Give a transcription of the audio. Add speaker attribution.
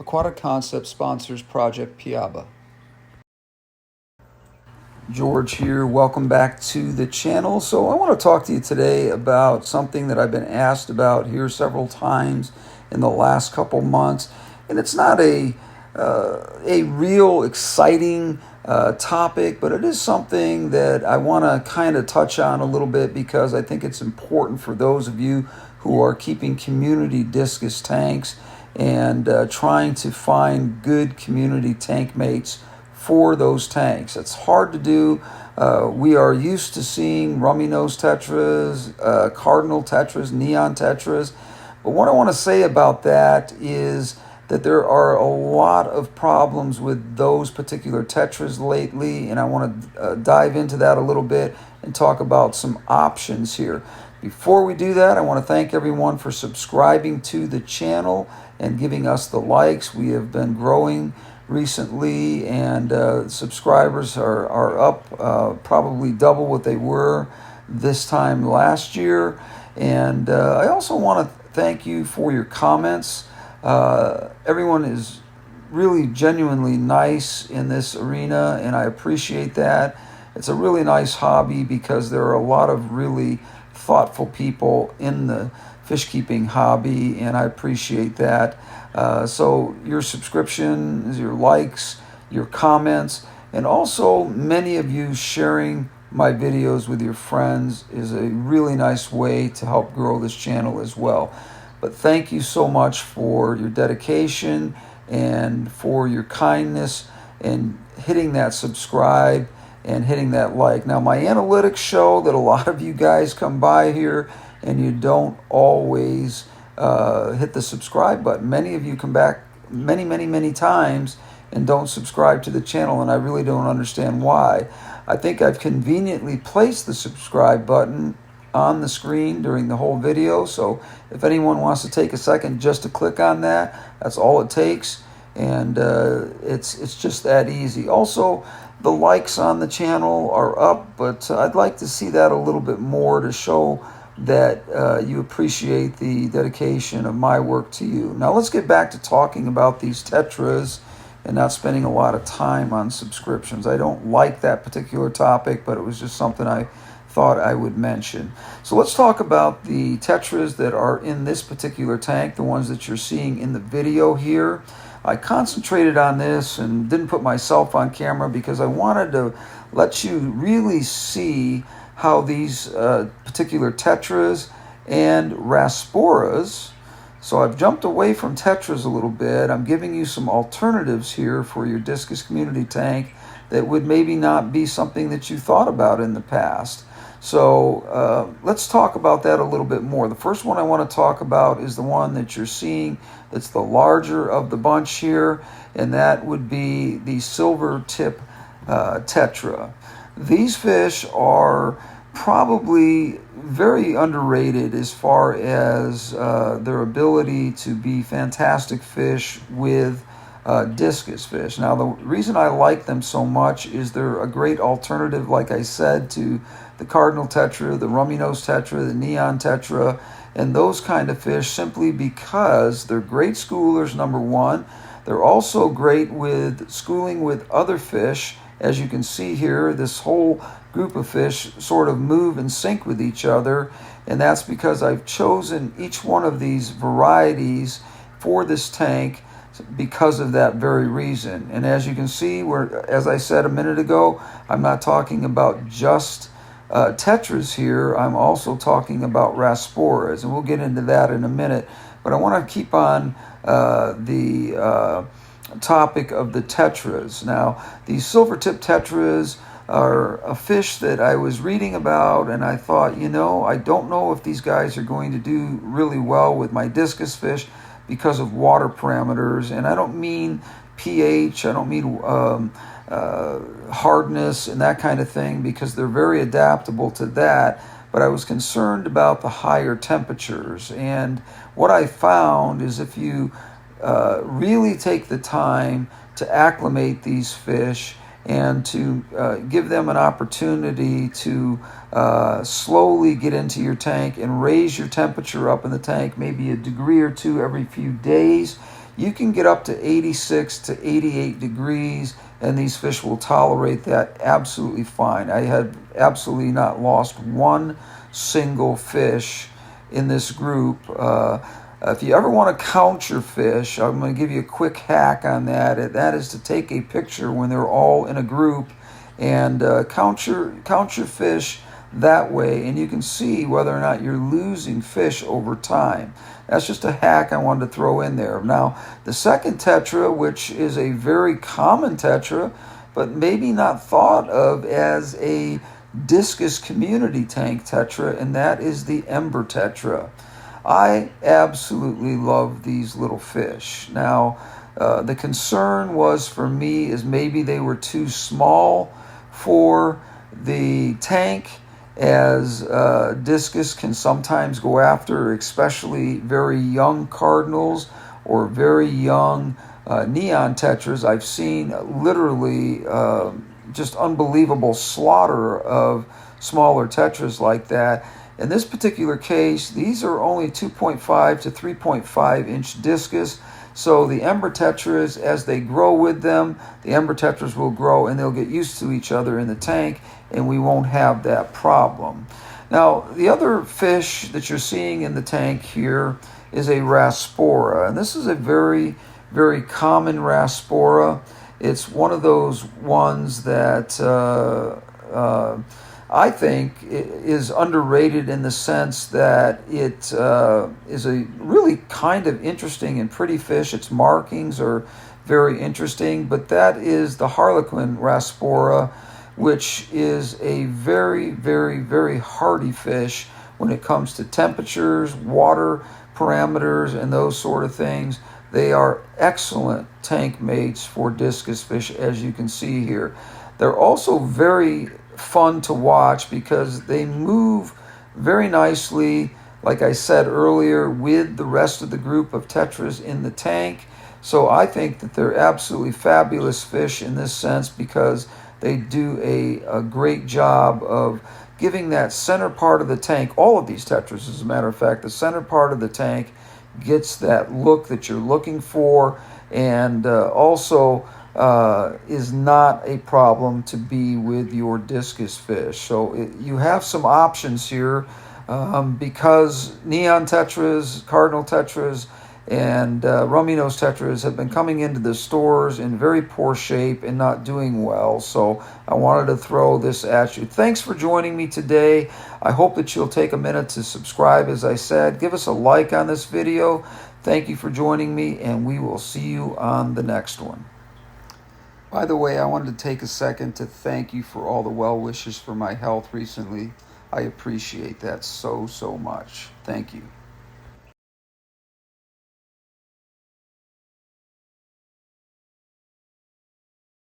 Speaker 1: Aquatic Concept sponsors Project Piaba. George here. Welcome back to the channel. So I want to talk to you today about something that I've been asked about here several times in the last couple months, and it's not a real exciting topic, but it is something that I want to kind of touch on a little bit because I think it's important for those of you who are keeping community discus tanks and trying to find good community tank mates for those tanks. It's hard to do. We are used to seeing rummy nose tetras, cardinal tetras, neon tetras. But what I want to say about that is that there are a lot of problems with those particular tetras lately, and I want to dive into that a little bit and talk about some options here. Before we do that, I want to thank everyone for subscribing to the channel and giving us the likes. We have been growing recently, and subscribers are up probably double what they were this time last year. And I also want to thank you for your comments. Everyone is really genuinely nice in this arena, and I appreciate that. It's a really nice hobby because there are a lot of really thoughtful people in the fish keeping hobby, and I appreciate that. So your subscriptions, your likes, your comments, and also many of you sharing my videos with your friends is a really nice way to help grow this channel as well. But thank you so much for your dedication and for your kindness and hitting that subscribe and hitting that like. Now, my analytics show that a lot of you guys come by here and you don't always hit the subscribe button. Many of you come back many times and don't subscribe to the channel, and I really don't understand why. I think I've conveniently placed the subscribe button on the screen during the whole video, so if anyone wants to take a second just to click on that, that's all it takes, and it's just that easy. Also, the likes on the channel are up, but I'd like to see that a little bit more to show that you appreciate the dedication of my work to you. Now let's get back to talking about these tetras and not spending a lot of time on subscriptions. I don't like that particular topic, but it was just something I thought I would mention. So let's talk about the tetras that are in this particular tank, the ones that you're seeing in the video here. I concentrated on this and didn't put myself on camera because I wanted to let you really see how these particular tetras and rasboras, so I've jumped away from tetras a little bit. I'm giving you some alternatives here for your discus community tank that would maybe not be something that you thought about in the past. So let's talk about that a little bit more. The first one I want to talk about is the one that you're seeing that's the larger of the bunch here, and that would be the silver tip tetra. These fish are probably very underrated as far as their ability to be fantastic fish with discus fish. Now, the reason I like them so much is they're a great alternative, like I said, to the cardinal tetra, the rummy nose tetra, the neon tetra, and those kind of fish, simply because they're great schoolers, number one. They're also great with schooling with other fish. As you can see here, this whole group of fish sort of move and sync with each other, and that's because I've chosen each one of these varieties for this tank because of that very reason. And as you can see, as I said a minute ago, I'm not talking about just tetras here. I'm also talking about rasboras, and we'll get into that in a minute. But I want to keep on the topic of the tetras. Now, these silver tip tetras are a fish that I was reading about, and I thought, I don't know if these guys are going to do really well with my discus fish because of water parameters. And I don't mean pH, I don't mean hardness and that kind of thing, because they're very adaptable to that. But I was concerned about the higher temperatures. And what I found is if you really take the time to acclimate these fish and to give them an opportunity to slowly get into your tank and raise your temperature up in the tank, maybe a degree or two every few days, you can get up to 86 to 88 degrees, and these fish will tolerate that absolutely fine. I had absolutely not lost one single fish in this group. If you ever want to count your fish, I'm going to give you a quick hack on that. That is to take a picture when they're all in a group and count your fish that way, and you can see whether or not you're losing fish over time. That's just a hack I wanted to throw in there. Now, the second tetra, which is a very common tetra, but maybe not thought of as a Discus community tank tetra, and that is the ember tetra. I absolutely love these little fish. Now, the concern was for me is maybe they were too small for the tank, as Discus can sometimes go after, especially very young cardinals or very young neon tetras. I've seen literally just unbelievable slaughter of smaller tetras like that. In this particular case, these are only 2.5 to 3.5 inch Discus. So the ember tetras, as they grow with them, the ember tetras will grow and they'll get used to each other in the tank, and we won't have that problem. Now, the other fish that you're seeing in the tank here is a rasbora, and this is a very, very common rasbora. It's one of those ones that I think is underrated in the sense that it is a really kind of interesting and pretty fish. Its markings are very interesting, but that is the Harlequin rasbora, which is a very, very, very hardy fish when it comes to temperatures, water parameters, and those sort of things. They are excellent tank mates for Discus fish, as you can see here. They're also very fun to watch because they move very nicely, like I said earlier, with the rest of the group of tetras in the tank. So I think that they're absolutely fabulous fish in this sense because they do a great job of giving that center part of the tank, all of these tetras, as a matter of fact, the center part of the tank gets that look that you're looking for, and also is not a problem to be with your Discus fish. So you have some options here because neon tetras, cardinal tetras, and rummy nose tetras have been coming into the stores in very poor shape and not doing well. So I wanted to throw this at you. Thanks for joining me today. I hope that you'll take a minute to subscribe, as I said. Give us a like on this video. Thank you for joining me, and we will see you on the next one. By the way, I wanted to take a second to thank you for all the well wishes for my health recently. I appreciate that so much. Thank you.